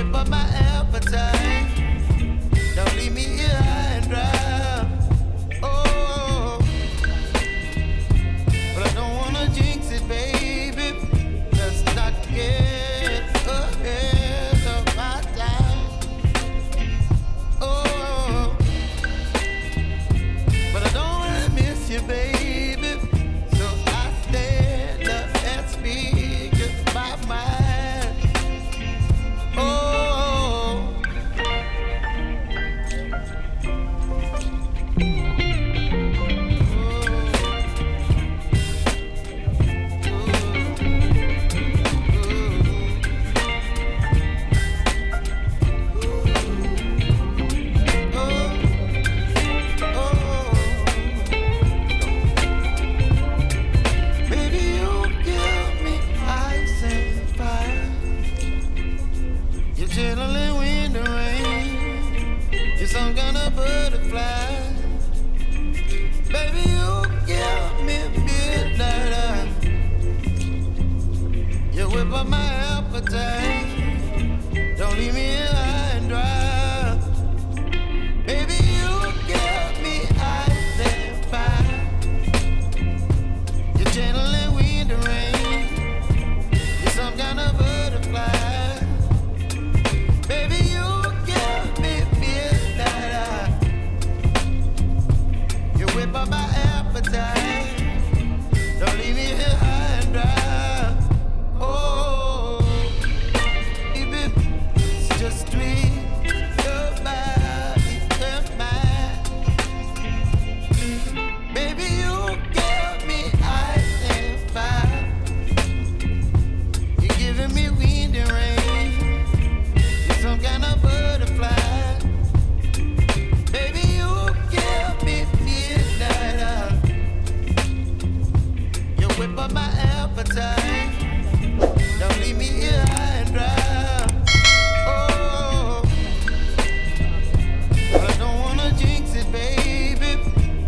whip up my appetite. Don't leave me here high and dry. Oh, but I don't wanna jinx it, baby. Let's not get ahead of my time. Oh, but I don't wanna miss you, baby. So I stand up and speak my mind. Oh, baby, you give me ice and fire. You're chilling when the rain. You're some kind of butterfly. Baby, you give me midnight. You whip up my appetite. Don't leave me here high and dry. Baby, you give me ice and fire. You're channeling wind and rain. You're some kind of butterfly. Baby, you give me midnight. You whip up my appetite. Don't leave me here high and dry. Oh, baby, it's just sweet. Your body and mine. Baby, you give me ice and fire. You're giving me wind and rain. You're some kind of butterfly. Baby, you give me midnight. You whip up my appetite. Don't leave me here high and dry. Oh, but I don't wanna jinx it, baby.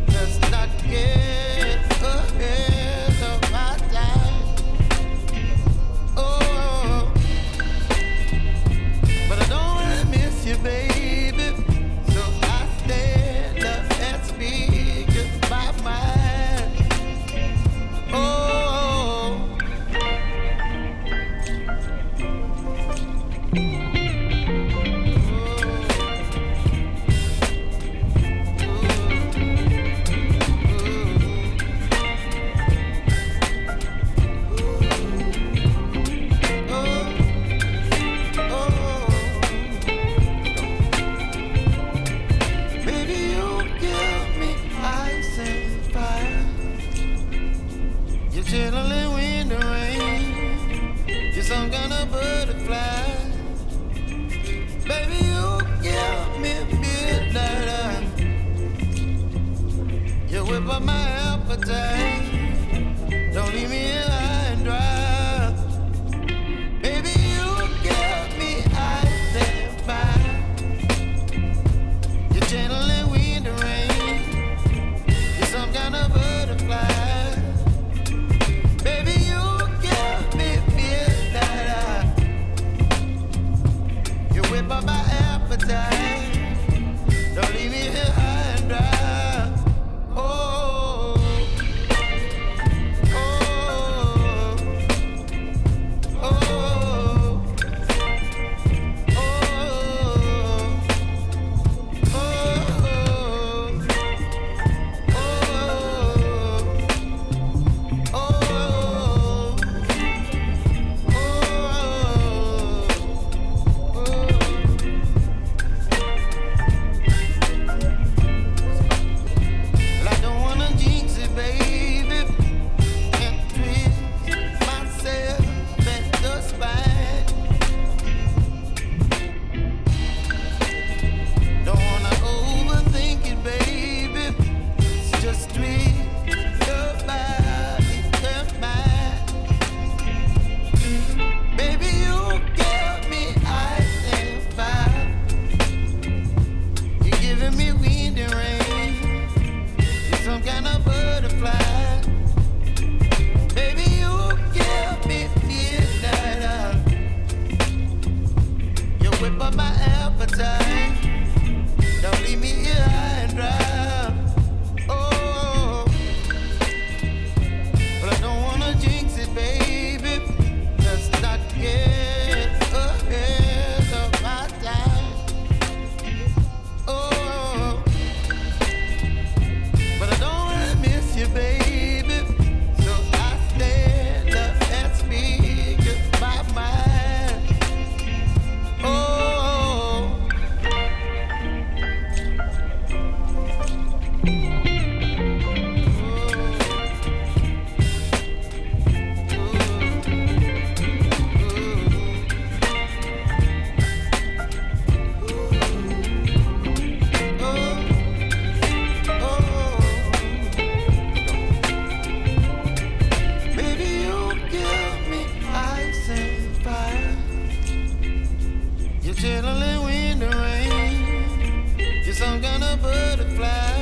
Let's not get ahead of my time. Oh, but I don't wanna miss you, baby. So I stand up and speak my mind. Oh, baby, you give me ice and fire. You're chilling wind and rain. You're some kind of butterfly. Baby, you give me midnight. You whip up my appetite. Don't leave me here high and dry. Baby, you give me ice and fire. You're channeling wind and rain. You're some kind of butterfly. Baby, you give me midnight. You whip up my appetite. Don't leave me here high and dry. Oh, You're chilling in the rain. You're some kind of butterfly.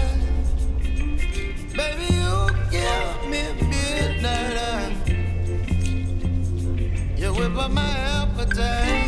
Baby, you give me midnight. You whip up my appetite.